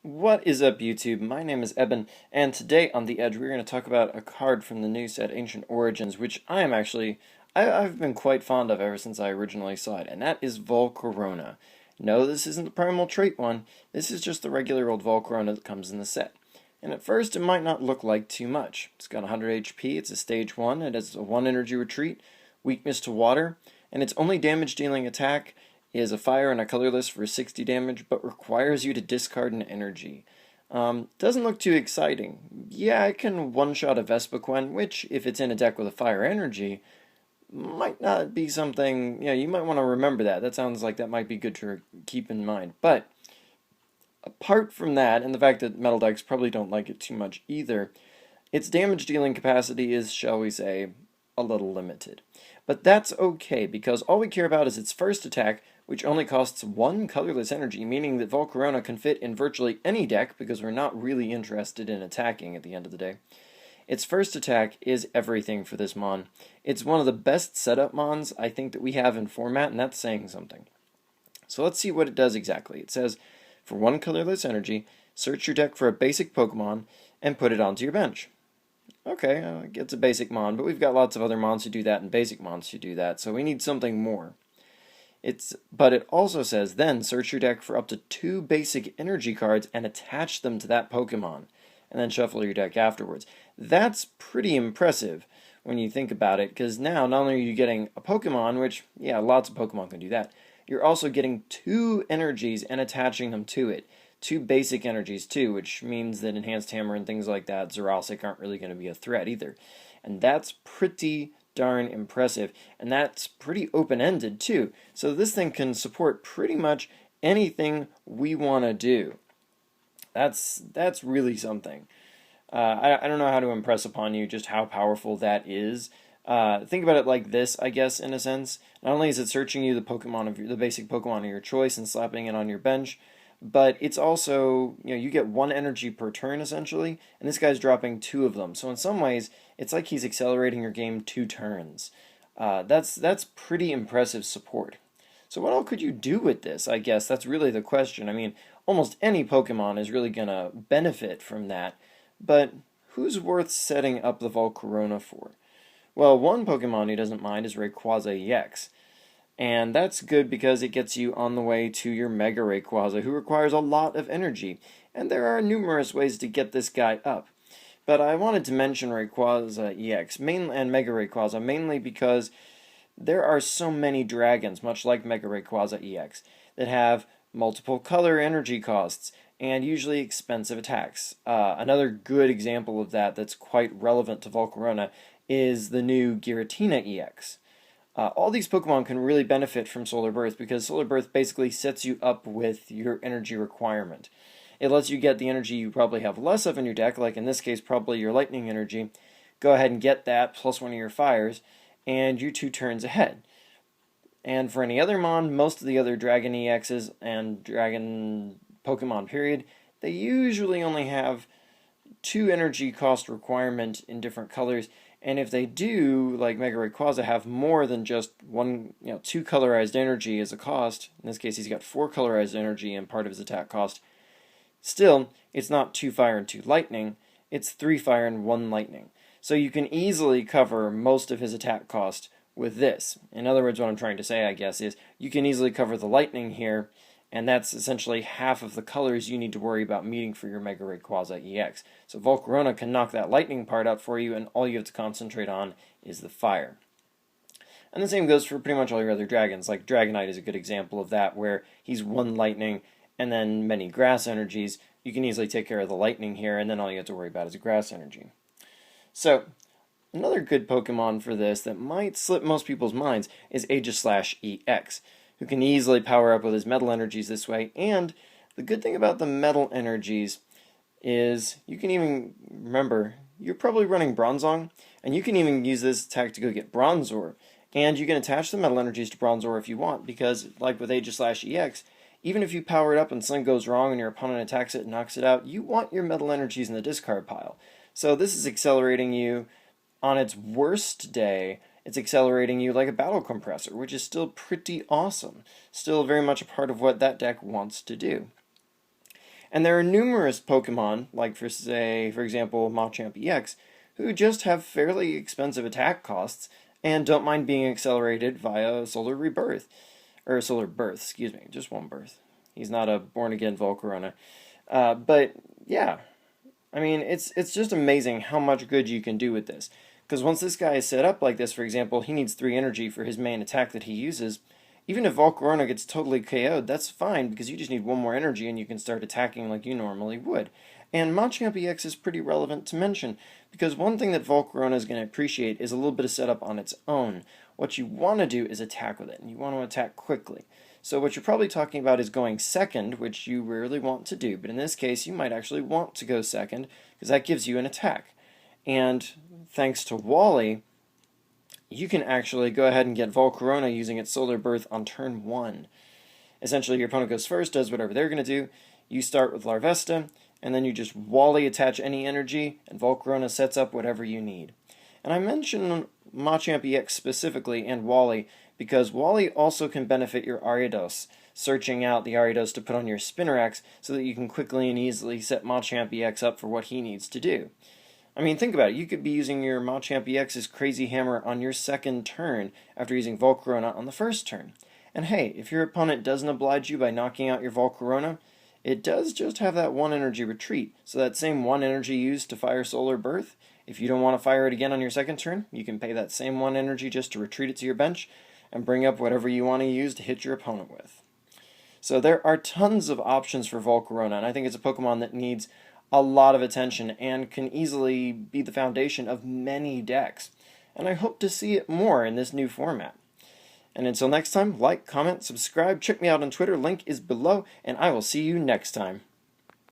What is up, YouTube? My name is Eben, and today on The Edge we're going to talk about a card from the new set, Ancient Origins, which I've been quite fond of ever since I originally saw it, and that is Volcarona. No, this isn't the Primal Trait one, this is just the regular old Volcarona that comes in the set. And at first it might not look like too much. It's got 100 HP, it's a stage 1, it has a 1 energy retreat, weakness to water, and its only damage dealing attack is a fire and a colorless for 60 damage, but requires you to discard an energy. Doesn't look too exciting. Yeah, it can one-shot a Vespiquen, which, if it's in a deck with a fire energy, might not be something, you might want to remember that. That sounds like that might be good to keep in mind. But, apart from that, and the fact that metal decks probably don't like it too much either, its damage dealing capacity is, shall we say, a little limited. But that's okay, because all we care about is its first attack, which only costs 1 colorless energy, meaning that Volcarona can fit in virtually any deck because we're not really interested in attacking at the end of the day. Its first attack is everything for this mon. It's one of the best setup mons I think that we have in format, and that's saying something. So let's see what it does exactly. It says, for 1 colorless energy, search your deck for a basic Pokemon and put it onto your bench. Okay, it's a basic mon, but we've got lots of other mons who do that and basic mons who do that, so we need something more. But it also says, then search your deck for up to 2 basic energy cards and attach them to that Pokemon, and then shuffle your deck afterwards. That's pretty impressive when you think about it, because now not only are you getting a Pokemon, which, yeah, lots of Pokemon can do that, you're also getting 2 energies and attaching them to it. 2 basic energies too, which means that Enhanced Hammer and things like that, Zeralsic, aren't really going to be a threat either. And that's pretty darn impressive, and that's pretty open-ended too, so this thing can support pretty much anything we want to do. That's really something. I don't know how to impress upon you just how powerful that is. Think about it like this, I guess, in a sense. Not only is it searching you the basic Pokemon of your choice and slapping it on your bench, but it's also, you get 1 energy per turn, essentially, and this guy's dropping 2 of them. So in some ways, it's like he's accelerating your game 2 turns. That's pretty impressive support. So what all could you do with this, I guess? That's really the question. I mean, almost any Pokemon is really going to benefit from that, but who's worth setting up the Volcarona for? Well, one Pokemon who doesn't mind is Rayquaza EX. And that's good because it gets you on the way to your Mega Rayquaza, who requires a lot of energy. And there are numerous ways to get this guy up. But I wanted to mention Rayquaza EX and Mega Rayquaza mainly because there are so many dragons, much like Mega Rayquaza EX, that have multiple color energy costs and usually expensive attacks. Another good example of that that's quite relevant to Volcarona is the new Giratina EX. All these Pokemon can really benefit from Solar Birth because Solar Birth basically sets you up with your energy requirement. It lets you get the energy you probably have less of in your deck, like in this case probably your Lightning energy. Go ahead and get that plus 1 of your Fires, and you're 2 turns ahead. And for any other mon, most of the other Dragon EXs and Dragon Pokemon period, they usually only have 2 energy cost requirement in different colors. And if they do, like Mega Rayquaza, have more than just 2 colorized energy as a cost, in this case he's got 4 colorized energy and part of his attack cost, still, it's not 2 fire and 2 lightning, it's 3 fire and 1 lightning. So you can easily cover most of his attack cost with this. In other words, what I'm trying to say, I guess, is you can easily cover the lightning here, and that's essentially half of the colors you need to worry about meeting for your Mega Rayquaza EX. So Volcarona can knock that lightning part out for you, and all you have to concentrate on is the fire. And the same goes for pretty much all your other dragons. Like Dragonite is a good example of that, where he's 1 lightning and then many grass energies. You can easily take care of the lightning here, and then all you have to worry about is grass energy. So, another good Pokemon for this that might slip most people's minds is Aegislash EX, who can easily power up with his metal energies this way. And the good thing about the metal energies is you can even, remember, you're probably running Bronzong, and you can even use this attack to go get Bronzor. And you can attach the metal energies to Bronzor if you want, because like with Aegislash EX, even if you power it up and something goes wrong and your opponent attacks it and knocks it out, you want your metal energies in the discard pile. So this is accelerating you on its worst day. It's accelerating you like a battle compressor, which is still pretty awesome. Still very much a part of what that deck wants to do. And there are numerous Pokemon, like for example, Machamp EX, who just have fairly expensive attack costs and don't mind being accelerated via Solar Rebirth. Or Solar Birth, excuse me, just one birth. He's not a born-again Volcarona. But, yeah, I mean, it's just amazing how much good you can do with this. Because once this guy is set up like this, for example, he needs 3 energy for his main attack that he uses. Even if Volcarona gets totally KO'd, that's fine, because you just need 1 more energy and you can start attacking like you normally would. And Machamp EX is pretty relevant to mention, because one thing that Volcarona is going to appreciate is a little bit of setup on its own. What you want to do is attack with it, and you want to attack quickly. So what you're probably talking about is going second, which you rarely want to do, but in this case you might actually want to go second, because that gives you an attack. And thanks to Wally, you can actually go ahead and get Volcarona using its Solar Birth on turn 1. Essentially, your opponent goes first, does whatever they're going to do, you start with Larvesta, and then you just Wally attach any energy, and Volcarona sets up whatever you need. And I mention Machamp EX specifically and Wally, because Wally also can benefit your Ariados, searching out the Ariados to put on your Spinarak so that you can quickly and easily set Machamp EX up for what he needs to do. I mean, think about it. You could be using your Machamp EX's Crazy Hammer on your second turn after using Volcarona on the first turn. And hey, if your opponent doesn't oblige you by knocking out your Volcarona, it does just have that 1 energy retreat. So that same 1 energy used to fire Solar Birth, if you don't want to fire it again on your second turn, you can pay that same 1 energy just to retreat it to your bench and bring up whatever you want to use to hit your opponent with. So there are tons of options for Volcarona, and I think it's a Pokemon that needs a lot of attention and can easily be the foundation of many decks. And I hope to see it more in this new format. And until next time, like, comment, subscribe, check me out on Twitter, link is below, and I will see you next time.